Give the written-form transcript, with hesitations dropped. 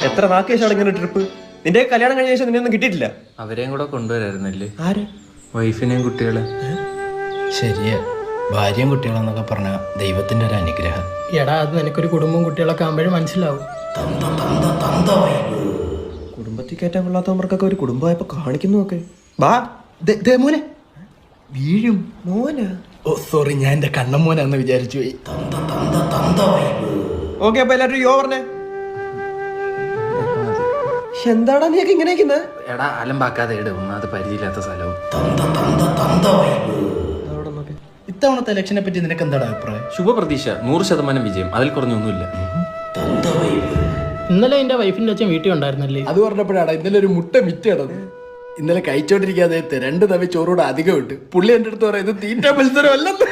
എത്ര നാക്കേശാണ് ഇങ്ങനെ ട്രിപ്പ്? നിന്റെ കല്യാണം കഴിഞ്ഞ ശേഷം നിന്നെ ഒന്നും കിട്ടിയിട്ടില്ല. അവരെയും കൂടെ കൊണ്ടുവരായിരുന്നല്ലേ? ആര്? വൈഫിനെയും കുട്ടികളെ. ശരിയാ, ഭാര്യയും കുട്ടികളെന്നൊക്കെ പറഞ്ഞ ദൈവത്തിന്റെ ഒരു അനുഗ്രഹം. എടാ, അത് നിനക്കൊരു കുടുംബവും കുട്ടികളൊക്കെ ആകുമ്പോഴും മനസ്സിലാവും. കുടുംബത്തിൽ കയറ്റാൻ കൊള്ളാത്തവർക്കൊക്കെ ഒരു കുടുംബമായപ്പോ കാണിക്കുന്നു ഒക്കെ. ബാ മോനെ വീഴും. മോനാ? ഓ സോറി, ഞാൻ എന്റെ കണ്ണൻ മോനാന്ന് വിചാരിച്ചു പോയി. ഓക്കെ, അപ്പൊ എല്ലാവരും യോ പറഞ്ഞേ. എന്താടാ നീയൊക്കെ ഇങ്ങനെ ഇരിക്കുന്നത്? എടാ അലമ്പാക്കാതെ ഇടും, അത് പരിചയമില്ലാത്ത സ്ഥലവും. ഇത്തവണത്തെ ഇലക്ഷനെ പറ്റി നിനക്ക് എന്താണ് അഭിപ്രായം? ശുഭപ്രതീക്ഷ, 100% വിജയം, അതിൽ കുറഞ്ഞൊന്നുമില്ല. ഇന്നലെ എന്റെ വൈഫിന്റെ അച്ഛൻ വീട്ടിൽ ഉണ്ടായിരുന്നല്ലേ? അത് പറഞ്ഞപ്പോഴാണ് ഇന്നലെ ഒരു മുട്ട മിറ്റ് കിടന്നത്. ഇന്നലെ കഴിച്ചോണ്ടിരിക്കാതെ 2 തവി ചോറൂടെ അധികം ഇട്ട് പുള്ളി എന്റെ അടുത്ത് പറയുന്നത് തീറ്റ മത്സരം അല്ലെന്ന്.